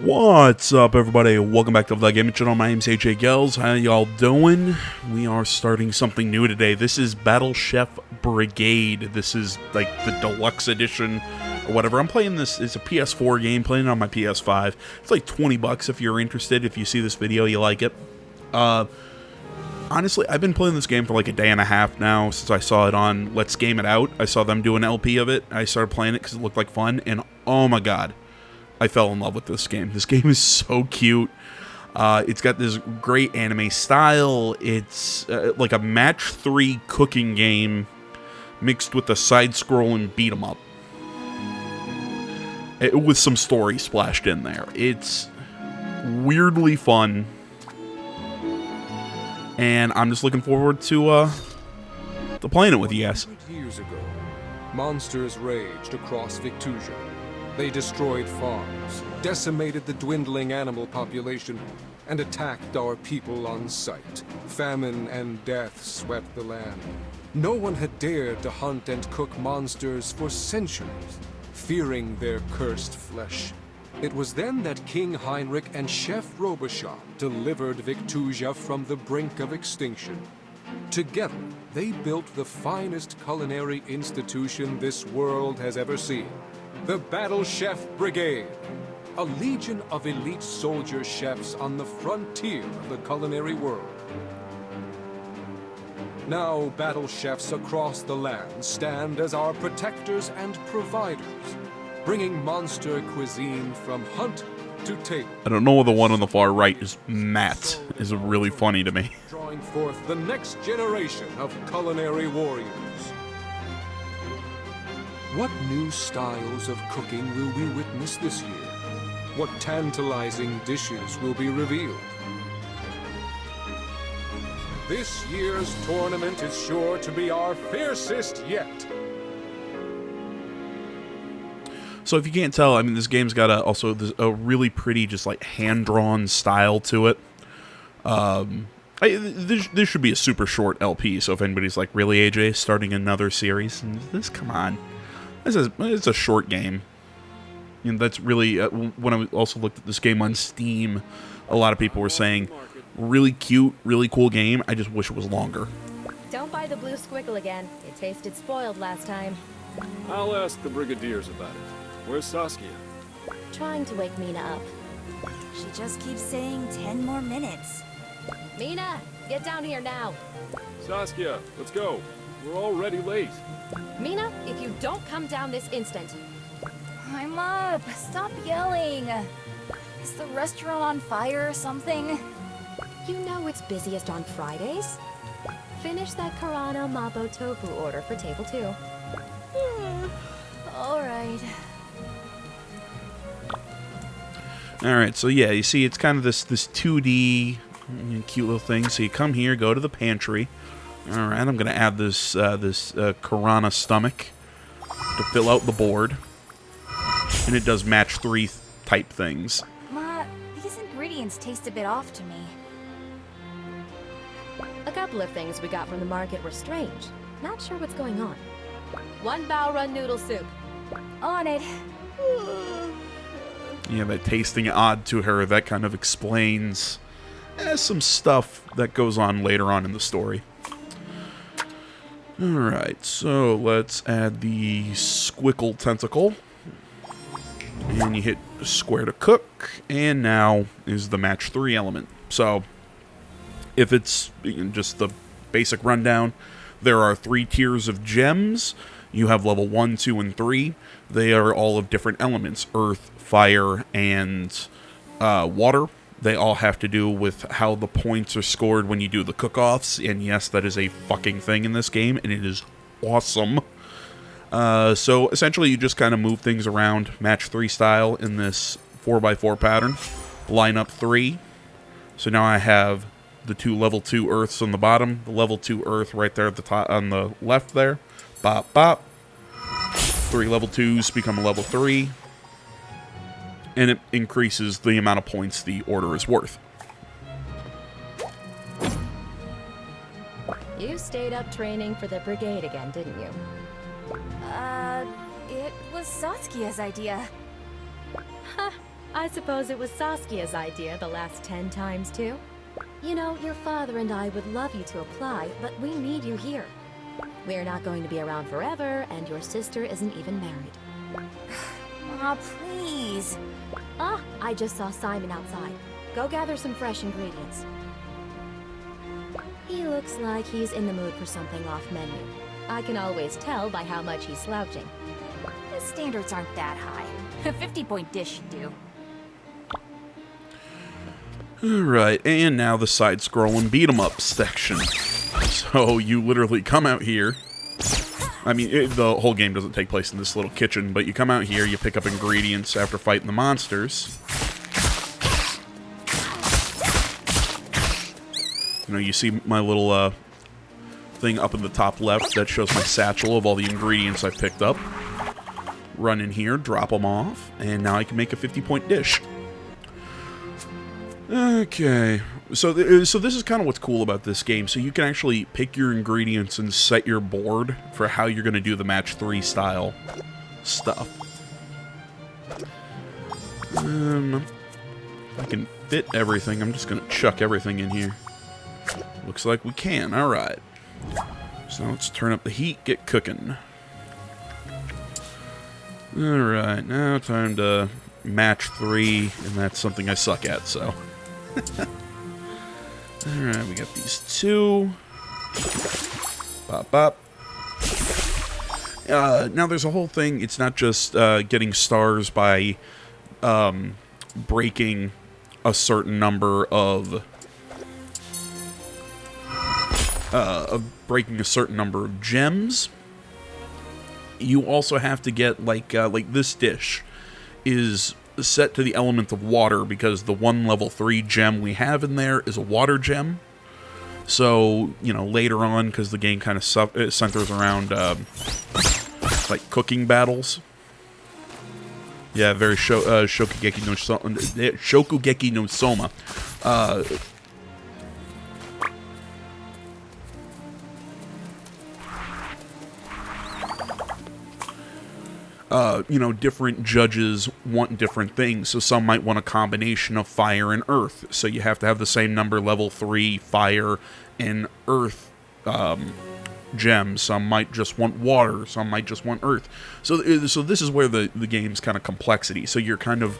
What's up, everybody? Welcome back to the Gaming Channel. My name's AJ Gels. How y'all doing? We are starting something new today. This is Battle Chef Brigade. This is like the deluxe edition or whatever. I'm playing this. It's a PS4 game, playing it on my PS5. It's like 20 bucks if you're interested. If you see this video, you like it. Honestly, I've been playing this game for like a day and a half now since I saw it on Let's Game It Out. I saw them do an LP of it. I started playing it because it looked like fun, and oh my god, I fell in love with this game. This game is so cute. It's got this great anime style. It's like a match 3 cooking game mixed with a side-scrolling beat-em-up. With some story splashed in there. It's weirdly fun. And I'm just looking forward to playing it with you guys. Years ago, monsters raged across Victusia. They destroyed farms, decimated the dwindling animal population, and attacked our people on sight. Famine and death swept the land. No one had dared to hunt and cook monsters for centuries, fearing their cursed flesh. It was then that King Heinrich and Chef Robichaud delivered Victusia from the brink of extinction. Together, they built the finest culinary institution this world has ever seen. The Battle Chef Brigade, a legion of elite soldier chefs on the frontier of the culinary world. Now, battle chefs across the land stand as our protectors and providers, bringing monster cuisine from hunt to table. I don't know why the one on the far right is Matt. Is really funny to me. Drawing forth the next generation of culinary warriors. What new styles of cooking will we witness this year? What tantalizing dishes will be revealed? This year's tournament is sure to be our fiercest yet. So if you can't tell, I mean, this game's got also a really pretty, just like hand-drawn style to it. This should be a super short LP, so if anybody's like, really, AJ, starting another series? This, come on. It's a short game. And that's really, when I also looked at this game on Steam, a lot of people were saying, really cute, really cool game, I just wish it was longer. Don't buy the blue squiggle again. It tasted spoiled last time. I'll ask the Brigadiers about it. Where's Saskia? Trying to wake Mina up. She just keeps saying 10 more minutes. Mina, get down here now. Saskia, let's go. We're already late. Mina, if you don't come down this instant. I'm up. Stop yelling. Is the restaurant on fire or something? You know it's busiest on Fridays. Finish that Karana Mabo Tofu order for table 2. All right. Alright, so yeah, you see it's kind of this 2D cute little thing. So you come here, go to the pantry. Alright, I'm going to add this Karana stomach to fill out the board. And it does match 3 type things. Ma, these ingredients taste a bit off to me. A couple of things we got from the market were strange. Not sure what's going on. 1 bao run noodle soup. On it. Yeah, that tasting odd to her, that kind of explains some stuff that goes on later on in the story. Alright, so let's add the squickle tentacle. And you hit square to cook, and now is the match 3 element. So, if it's just the basic rundown, there are 3 tiers of gems. You have level 1, 2, and 3. They are all of different elements: earth, fire, and water. They all have to do with how the points are scored when you do the cook-offs. And yes, that is a fucking thing in this game, and it is awesome. So essentially you just kind of move things around match 3 style in this 4x4 pattern. Line up 3. So now I have the 2 level 2 earths on the bottom, the level 2 earth right there at the top on the left there. Bop, bop. 3 level 2s become a level 3. And it increases the amount of points the order is worth. You stayed up training for the brigade again, didn't you? It was Saskia's idea. Ha! I suppose it was Saskia's idea the last 10 times, too. You know, your father and I would love you to apply, but we need you here. We're not going to be around forever, and your sister isn't even married. Aw, please. Ah, I just saw Simon outside. Go gather some fresh ingredients. He looks like he's in the mood for something off menu. I can always tell by how much he's slouching. His standards aren't that high. A 50-point dish should do. Alright, and now the side-scrolling beat-em-up section. So you literally come out here. I mean, the whole game doesn't take place in this little kitchen, but you come out here, you pick up ingredients after fighting the monsters. You know, you see my little thing up in the top left that shows my satchel of all the ingredients I've picked up. Run in here, drop them off, and now I can make a 50-point dish. Okay, so this is kind of what's cool about this game. So you can actually pick your ingredients and set your board for how you're going to do the match 3 style stuff. If I can fit everything, I'm just going to chuck everything in here. Looks like we can. Alright. So let's turn up the heat, get cooking. Alright, now time to match 3, and that's something I suck at, so. Alright, we got these 2. Bop, bop. Now there's a whole thing, it's not just getting stars by breaking a certain number of gems. You also have to get like this dish is set to the element of water because the 1 level 3 gem we have in there is a water gem. So, you know, later on, because the game kind of centers around like cooking battles. Yeah, very Shokugeki no Soma. You know, different judges want different things. So some might want a combination of fire and earth. So you have to have the same number level 3 fire and earth gems. Some might just want water. Some might just want earth. So this is where the game's kind of complexity. So you're kind of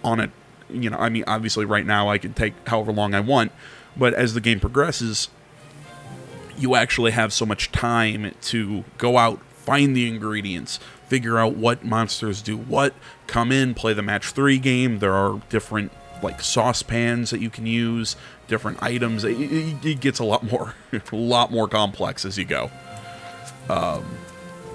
on it. You know, I mean, obviously right now I can take however long I want. But as the game progresses, you actually have so much time to go out, find the ingredients, figure out what monsters do what, come in, play the match 3 game. There are different like saucepans that you can use, different items. It gets a lot more complex as you go.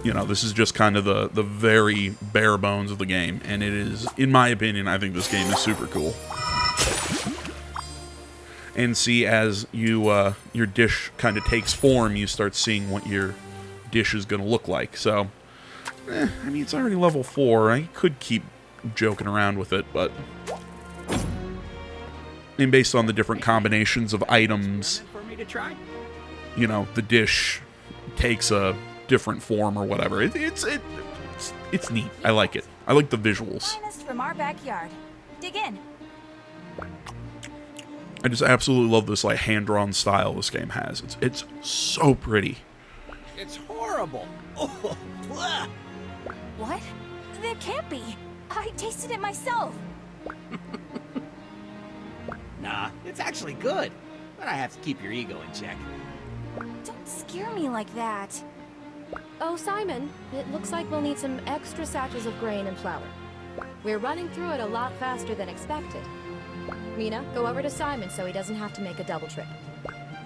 You know, this is just kind of the very bare bones of the game, and it is, in my opinion, I think this game is super cool. And see, as you your dish kind of takes form, you start seeing what your dish is going to look like. So, I mean, it's already level 4. I could keep joking around with it, but... And based on the different combinations of items, you know, the dish takes a different form or whatever. It's neat. I like it. I like the visuals. From our backyard. Dig in. I just absolutely love this like hand-drawn style this game has. It's so pretty. It's horrible. Oh, blah. What? That can't be. I tasted it myself. Nah, it's actually good. But I have to keep your ego in check. Don't scare me like that. Oh, Simon, it looks like we'll need some extra satchels of grain and flour. We're running through it a lot faster than expected. Mina, go over to Simon so he doesn't have to make a double trip.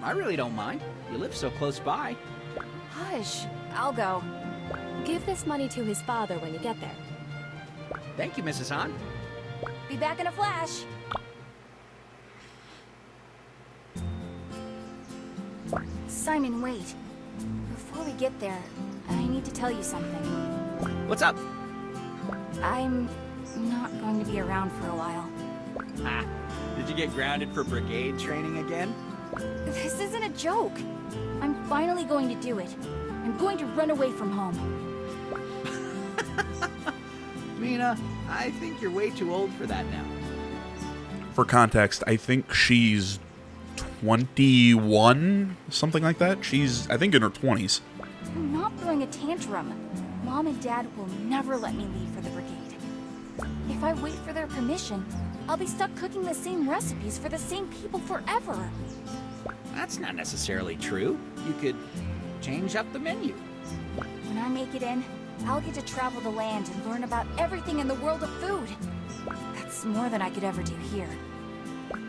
I really don't mind. You live so close by. Hush. I'll go. Give this money to his father when you get there. Thank you, Mrs. Han. Be back in a flash. Simon, wait. Before we get there, I need to tell you something. What's up? I'm not going to be around for a while. Ah, did you get grounded for brigade training again? This isn't a joke. I'm finally going to do it. I'm going to run away from home. Mina, I think you're way too old for that now. For context, I think she's 21, something like that. She's, I think, in her 20s. I'm not throwing a tantrum. Mom and Dad will never let me leave for the brigade. If I wait for their permission, I'll be stuck cooking the same recipes for the same people forever. That's not necessarily true. You could change up the menu. When I make it in, I'll get to travel the land and learn about everything in the world of food. That's more than I could ever do here.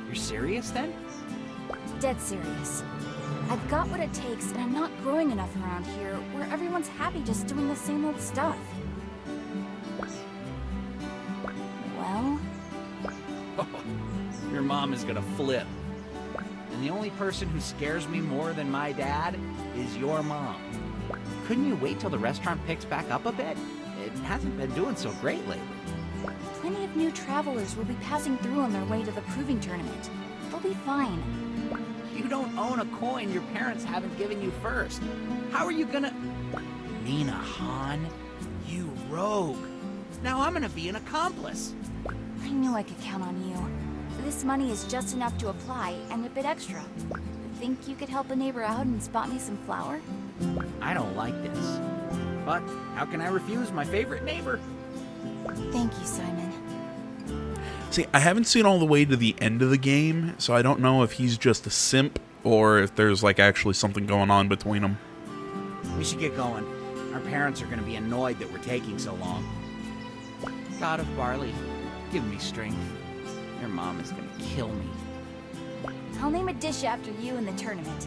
You're serious then? Dead serious. I've got what it takes, and I'm not growing enough around here where everyone's happy just doing the same old stuff. Well? Your mom is gonna flip. And the only person who scares me more than my dad is your mom. Couldn't you wait till the restaurant picks back up a bit? It hasn't been doing so great lately. Plenty of new travelers will be passing through on their way to the proving tournament. They'll be fine. You don't own a coin your parents haven't given you first. How are you gonna... Mina Han, you rogue. Now I'm gonna be an accomplice. I knew I could count on you. This money is just enough to apply, and a bit extra. Think you could help a neighbor out and spot me some flour? I don't like this. But how can I refuse my favorite neighbor? Thank you, Simon. See, I haven't seen all the way to the end of the game, so I don't know if he's just a simp or if there's like actually something going on between them. We should get going. Our parents are going to be annoyed that we're taking so long. God of barley, give me strength. Your mom is going to kill me. I'll name a dish after you in the tournament.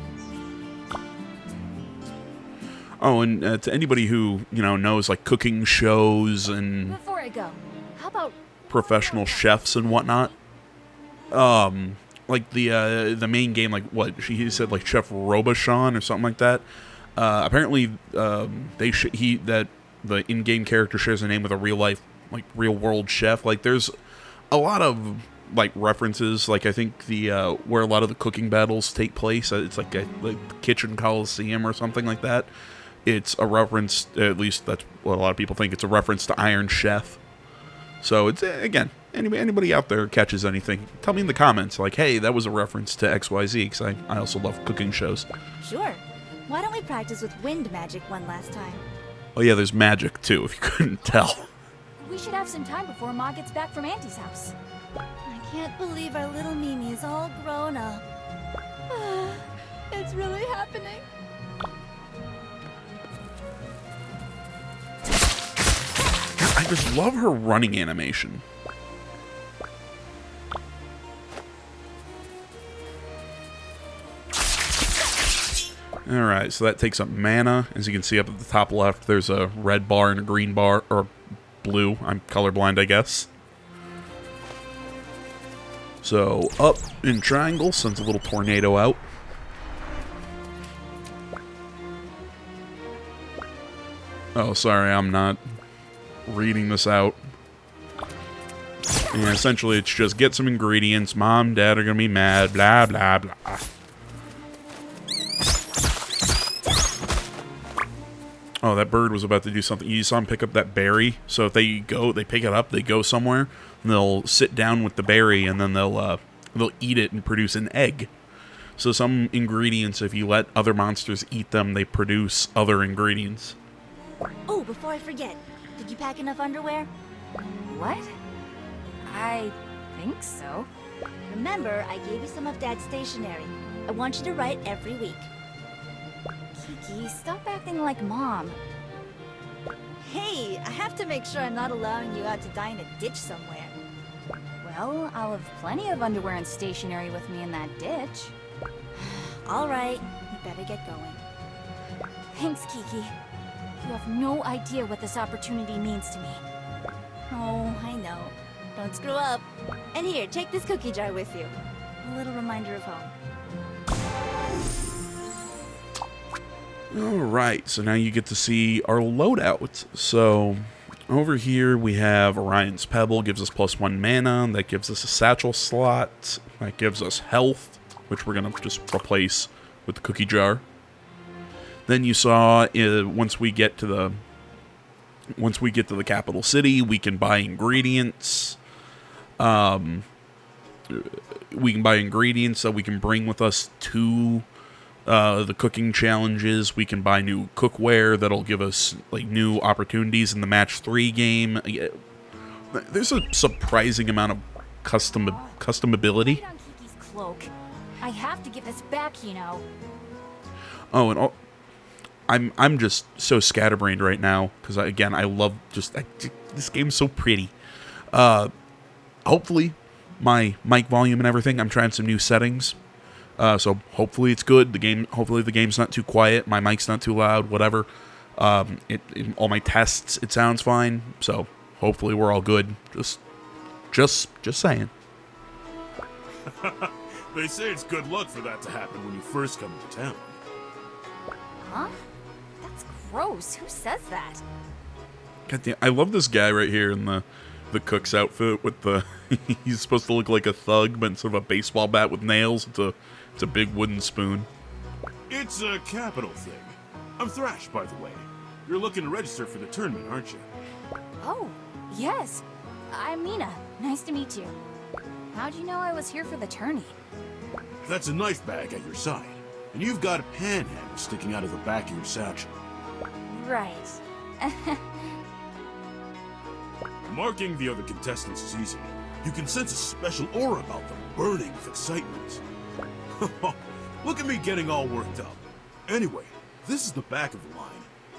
Oh, and to anybody who, knows like cooking shows and Before I go, how about professional chefs and whatnot, like the main game, like what he said, like Chef Robichon or something like that. Apparently, the in-game character shares a name with a real world chef. Like there's a lot of like references. Like I think the where a lot of the cooking battles take place, it's like the Kitchen Coliseum or something like that. It's a reference, at least that's what a lot of people think. It's a reference to Iron Chef. So it's, again, anybody out there catches anything, tell me in the comments, like, hey, that was a reference to XYZ, because I also love cooking shows. Sure. Why don't we practice with wind magic one last time? Oh yeah, there's magic too, if you couldn't tell. we should have some time before Ma gets back from Auntie's house? I can't believe our little Mimi is all grown up. It's really happening. I just love her running animation. Alright, so that takes up mana. As you can see up at the top left, there's a red bar and a green bar, or blue. I'm colorblind, I guess. So, up in triangle sends a little tornado out. Oh, sorry, I'm not reading this out. And essentially it's just get some ingredients, mom, dad are gonna be mad, blah blah blah. Oh, that bird was about to do something. You saw him pick up that berry. So if they pick it up, they go somewhere, and they'll sit down with the berry, and then they'll eat it and produce an egg. So some ingredients, if you let other monsters eat them, they produce other ingredients. Oh, before I forget, did you pack enough underwear? What? I think so. Remember, I gave you some of Dad's stationery. I want you to write every week. Kiki, stop acting like Mom. Hey, I have to make sure I'm not allowing you out to die in a ditch somewhere. Well, I'll have plenty of underwear and stationery with me in that ditch. All right, you better get going. Thanks, Kiki. You have no idea what this opportunity means to me. Oh, I know. Don't screw up. And here, take this cookie jar with you. A little reminder of home. Alright, so now you get to see our loadout. So, over here we have Orion's Pebble, gives us +1 mana. That gives us a satchel slot. That gives us health, which we're going to just replace with the cookie jar. Then you saw, once we get to the capital city, we can buy ingredients. We can buy ingredients that we can bring with us to the cooking challenges. We can buy new cookware that'll give us like new opportunities in the match 3 game. There's a surprising amount of customability. Put on Kiki's cloak. I have to give this back, you know. Oh, and I'm just so scatterbrained right now because I love this game's so pretty. Hopefully my mic volume and everything, I'm trying some new settings. So hopefully it's good. Hopefully the game's not too quiet. My mic's not too loud. Whatever. In all my tests, it sounds fine. So hopefully we're all good. Just saying. They say it's good luck for that to happen when you first come to town. Huh? That's gross. Who says that? God damn, I love this guy right here in the cook's outfit with the. He's supposed to look like a thug, but instead of a baseball bat with nails, it's a big wooden spoon. It's a capital thing. I'm Thrash, by the way. You're looking to register for the tournament, aren't you? Oh, yes. I'm Mina. Nice to meet you. How'd you know I was here for the tourney? That's a knife bag at your side, and you've got a panhandle sticking out of the back of your satchel. Right. Marking the other contestants is easy. You can sense a special aura about them, burning with excitement. Look at me getting all worked up. Anyway, this is the back of the line.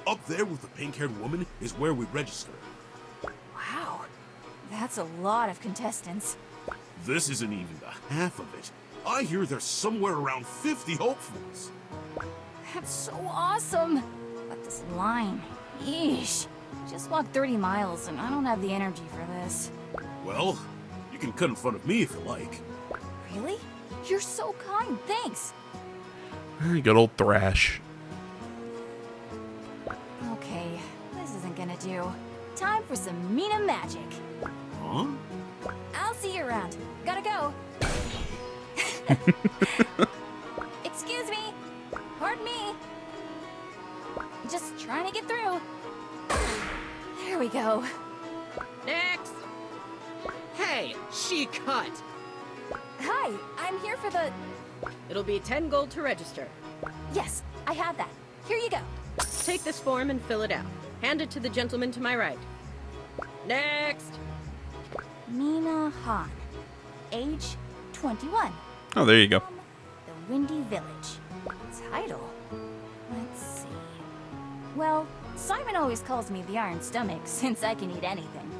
Up there with the pink-haired woman is where we register. Wow. That's a lot of contestants. This isn't even the half of it. I hear there's somewhere around 50 hopefuls. That's so awesome. But this line, yeesh. Just walked 30 miles and I don't have the energy for this. Well, you can cut in front of me if you like. Really? You're so kind, thanks. Good old Thrash. Okay, this isn't gonna do. Time for some Mina magic. Huh? I'll see you around. Gotta go. Excuse me. Pardon me. Just trying to get through. There we go. Next! Hey, she cut! Hi, I'm here for the... It'll be 10 gold to register. Yes, I have that. Here you go. Take this form and fill it out. Hand it to the gentleman to my right. Next! Mina Han. Age 21. Oh, there you go. From the Windy Village. Title? Let's see. Well, Simon always calls me the Iron Stomach since I can eat anything.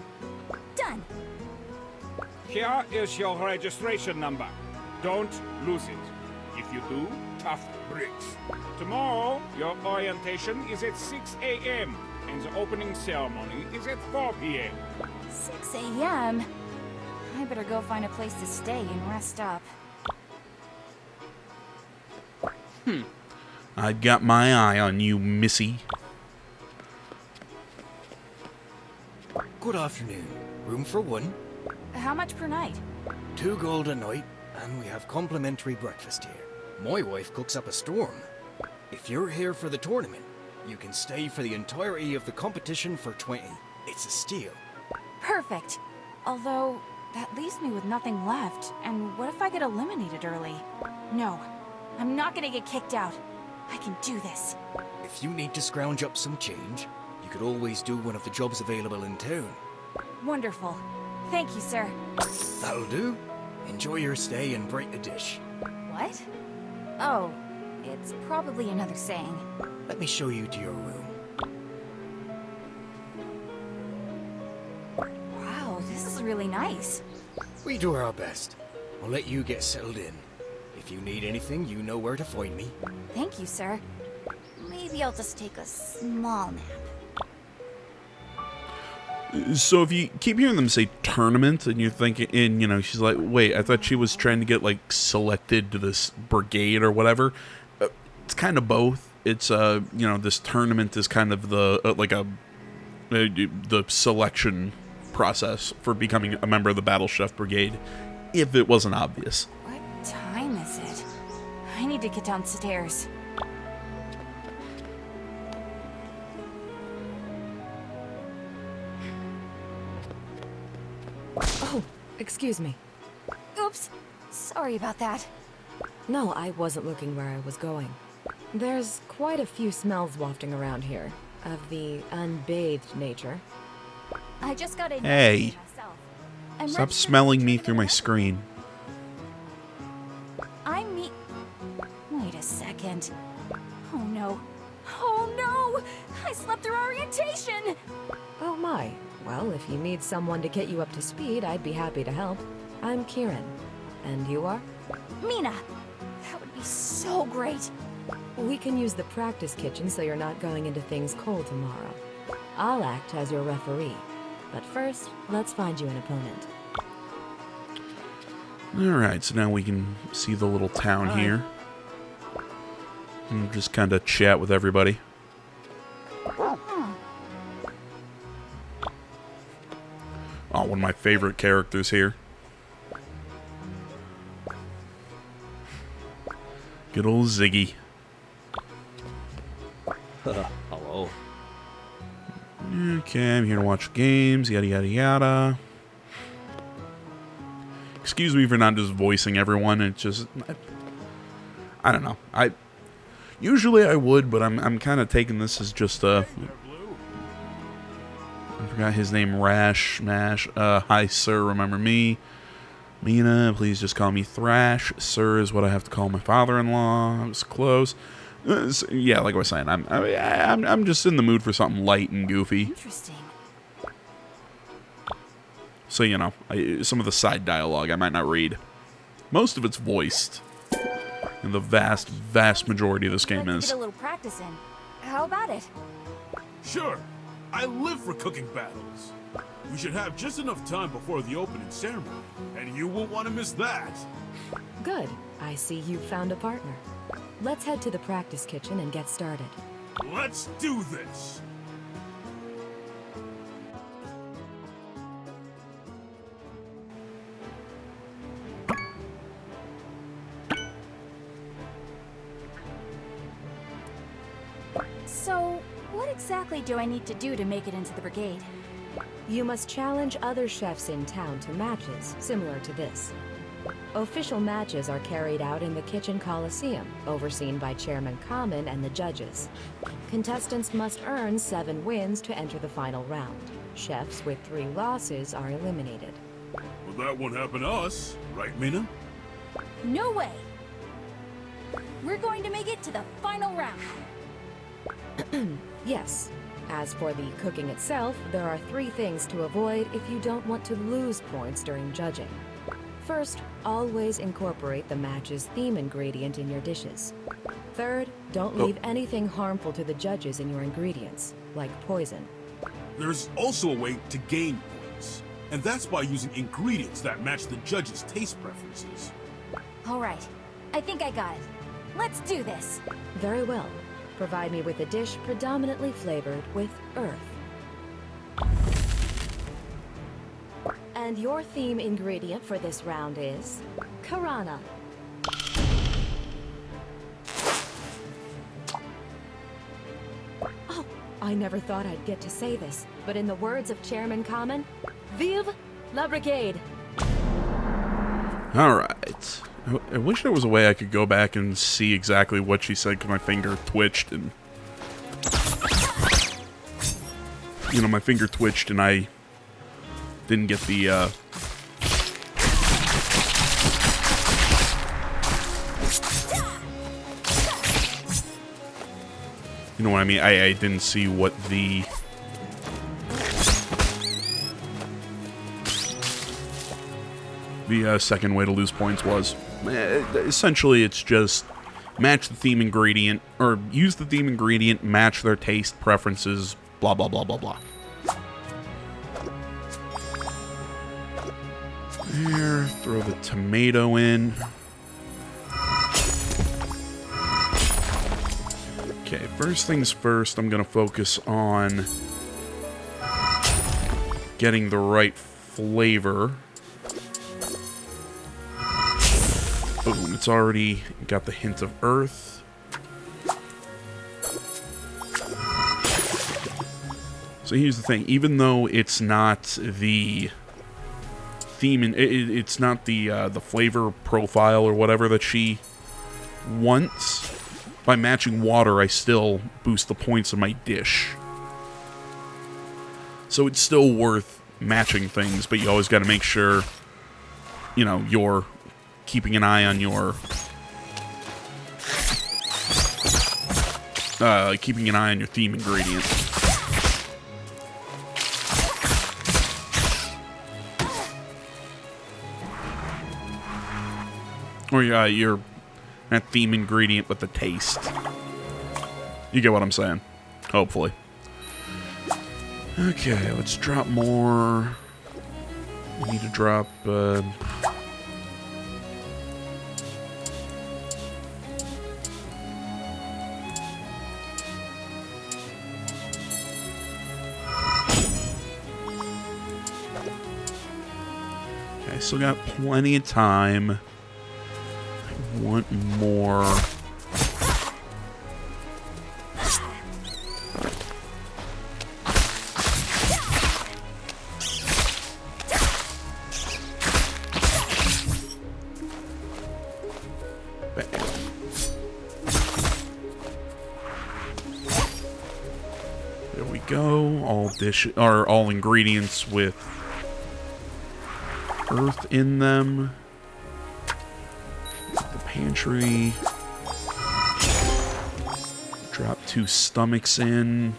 Done. Here is your registration number. Don't lose it. If you do, tough bricks. Tomorrow, your orientation is at 6 a.m. and the opening ceremony is at 4 p.m. 6 a.m. I better go find a place to stay and rest up. I've got my eye on you, Missy. Good afternoon. Room for one, How much per night? 2 gold a night, and we have complimentary breakfast here. My wife cooks up a storm. If you're here for the tournament, you can stay for the entirety of the competition for 20. It's a steal. Perfect. Although, that leaves me with nothing left. And what if I get eliminated early? No, I'm not gonna get kicked out. I can do this. If you need to scrounge up some change, you could always do one of the jobs available in town. Wonderful. Thank you, sir. That'll do. Enjoy your stay and break the dish. What? Oh, it's probably another saying. Let me show you to your room. Wow, this is really nice. We do our best. We'll let you get settled in. If you need anything, you know where to find me. Thank you, sir. Maybe I'll just take a small nap. So if you keep hearing them say tournament and you're thinking, and you know, she's like, wait, I thought she was trying to get like selected to this brigade or whatever. It's kind of both. It's you know, this tournament is kind of the the selection process for becoming a member of the Battle Chef Brigade, if it wasn't obvious. What time is it? I need to get downstairs. Oh, excuse me. Oops. Sorry about that. No, I wasn't looking where I was going. There's quite a few smells wafting around here, of the unbathed nature. I just got in. Hey, I'm stop registered smelling me to through my screen. Wait a second. Oh no. Oh no! I slept through orientation! Oh my. Well, if you need someone to get you up to speed, I'd be happy to help. I'm Kieran. And you are? Mina! That would be so great! We can use the practice kitchen so you're not going into things cold tomorrow. I'll act as your referee. But first, let's find you an opponent. Alright, so now we can see the little town here. And just kind of chat with everybody. Oh, one of my favorite characters here. Good old Ziggy. Hello. Okay, I'm here to watch games, yada yada yada. Excuse me for not just voicing everyone. It's just, I don't know. Usually I would, but I'm kind of taking this as just I forgot his name. Rash Mash. Hi sir, remember me? Mina, please just call me Thrash. Sir is what I have to call my father-in-law. I was close. So, yeah, like I was saying, I'm just in the mood for something light and goofy. Interesting. So, you know, some of the side dialogue I might not read. Most of it's voiced. And the vast, vast majority of this game is. Get a little practice in. How about it? Sure. I live for cooking battles. We should have just enough time before the opening ceremony, and you won't want to miss that. Good. I see you've found a partner. Let's head to the practice kitchen and get started. Let's do this! So, what exactly do I need to do to make it into the brigade? You must challenge other chefs in town to matches similar to this. Official matches are carried out in the Kitchen Coliseum, overseen by Chairman Common and the judges. Contestants must earn 7 wins to enter the final round. Chefs with 3 losses are eliminated. Well, that won't happen to us, right, Mina? No way! We're going to make it to the final round. Yes. As for the cooking itself, there are 3 things to avoid if you don't want to lose points during judging. First, always incorporate the match's theme ingredient in your dishes. Third, don't leave anything harmful to the judges in your ingredients, like poison. There's also a way to gain points, and that's by using ingredients that match the judges' taste preferences. All right. I think I got it. Let's do this. Very well. Provide me with a dish predominantly flavored with earth. And your theme ingredient for this round is Karana. Oh, I never thought I'd get to say this, but in the words of Chairman Common, Vive la Brigade! Alright. I wish there was a way I could go back and see exactly what she said because my finger twitched and... You know, my finger twitched and I didn't get the, You know what I mean? I didn't see what the... The second way to lose points was. Essentially, it's just match the theme ingredient, or use the theme ingredient, match their taste preferences, blah, blah, blah, blah, blah. There, throw the tomato in. Okay, first things first, I'm gonna focus on getting the right flavor. Boom, it's already got the hint of earth. So here's the thing, even though it's not the theme, it's not the flavor profile or whatever that she wants, by matching water, I still boost the points of my dish. So it's still worth matching things, but you always got to make sure, you know, you're keeping an eye on your theme ingredient. Or your not theme ingredient, but the taste. You get what I'm saying. Hopefully. Okay, let's drop more. We need to drop... Okay, still got plenty of time. I want more. There we go. All ingredients with earth in them. The pantry. Drop 2 stomachs in.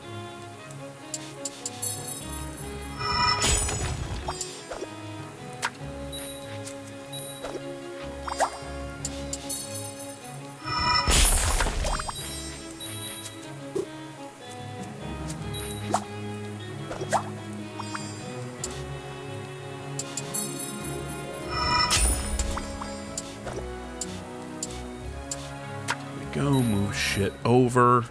Go, move shit over.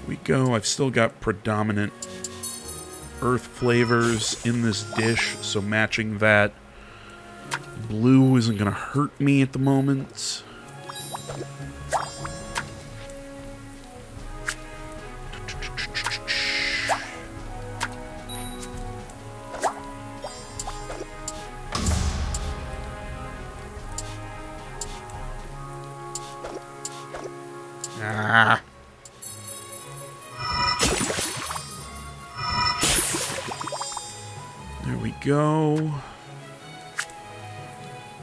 We go. I've still got predominant earth flavors in this dish, so matching that blue isn't going to hurt me at the moment. Ah. There we go.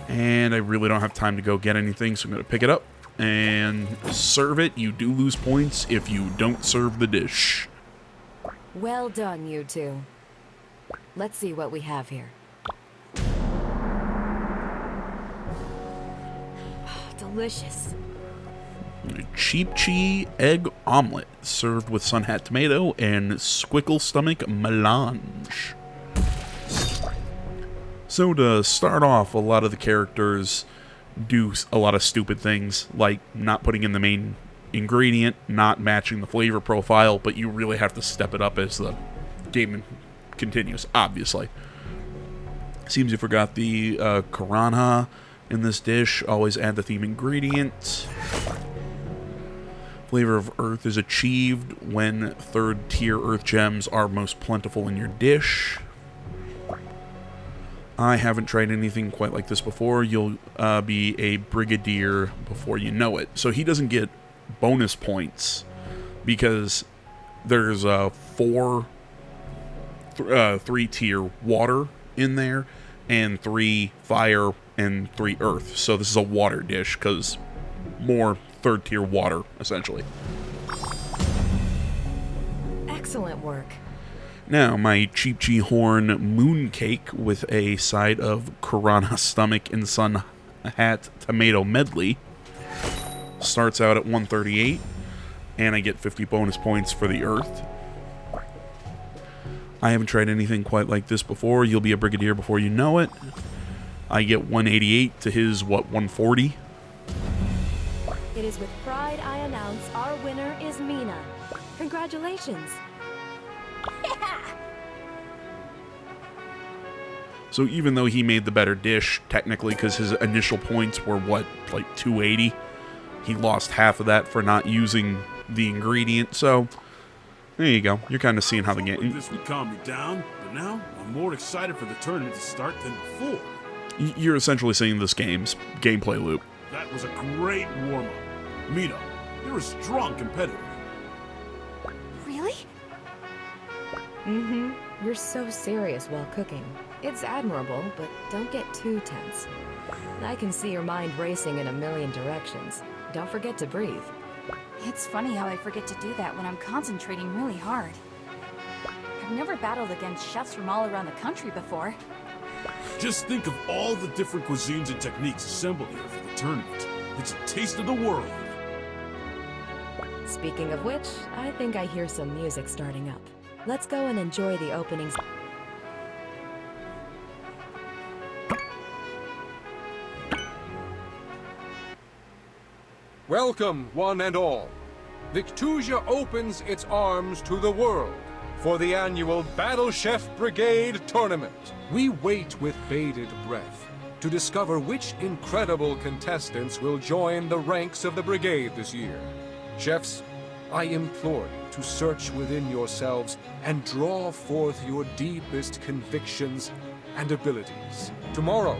And I really don't have time to go get anything, so I'm going to pick it up and serve it. You do lose points if you don't serve the dish. Well done, you two. Let's see what we have here. Delicious. Cheap Chi egg omelet, served with sunhat tomato and squickle stomach melange. So to start off, a lot of the characters do a lot of stupid things, like not putting in the main ingredient, not matching the flavor profile, but you really have to step it up as the game continues, obviously. Seems you forgot the Karana in this dish. Always add the theme ingredient. Flavor of earth is achieved when 3rd tier earth gems are most plentiful in your dish. I haven't tried anything quite like this before. You'll be a brigadier before you know it. So he doesn't get bonus points because there's 3-tier water in there and 3 fire and 3 earth. So this is a water dish because more 3rd tier water, essentially. Excellent work. Now, my Cheap G Horn Mooncake with a side of Piranha Stomach and Sun Hat Tomato Medley starts out at 138, and I get 50 bonus points for the Earth. I haven't tried anything quite like this before. You'll be a Brigadier before you know it. I get 188 to his, 140? It is with pride I announce our winner is Mina. Congratulations. So even though he made the better dish, technically, because his initial points were, 280, he lost half of that for not using the ingredient, so there you go. You're kind of seeing how the game... This would calm me down, but now I'm more excited for the tournament to start than before. You're essentially seeing this game's gameplay loop. That was a great warm-up. Mina, you're a strong competitor. Really? Mm-hmm. You're so serious while cooking. It's admirable, but don't get too tense. I can see your mind racing in a million directions. Don't forget to breathe. It's funny how I forget to do that when I'm concentrating really hard. I've never battled against chefs from all around the country before. Just think of all the different cuisines and techniques assembled here for the tournament. It's a taste of the world. Speaking of which, I think I hear some music starting up. Let's go and enjoy the openings. Welcome, one and all. Victusia opens its arms to the world for the annual Battle Chef Brigade tournament. We wait with bated breath to discover which incredible contestants will join the ranks of the brigade this year. Chefs, I implore you to search within yourselves and draw forth your deepest convictions and abilities. Tomorrow,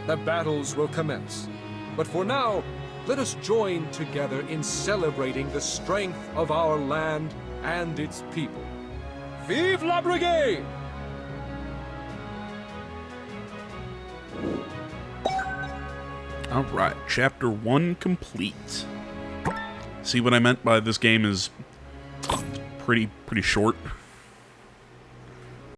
the battles will commence. But for now, let us join together in celebrating the strength of our land and its people. Vive la Brigade! Alright, Chapter 1 complete. See what I meant by this game is pretty short?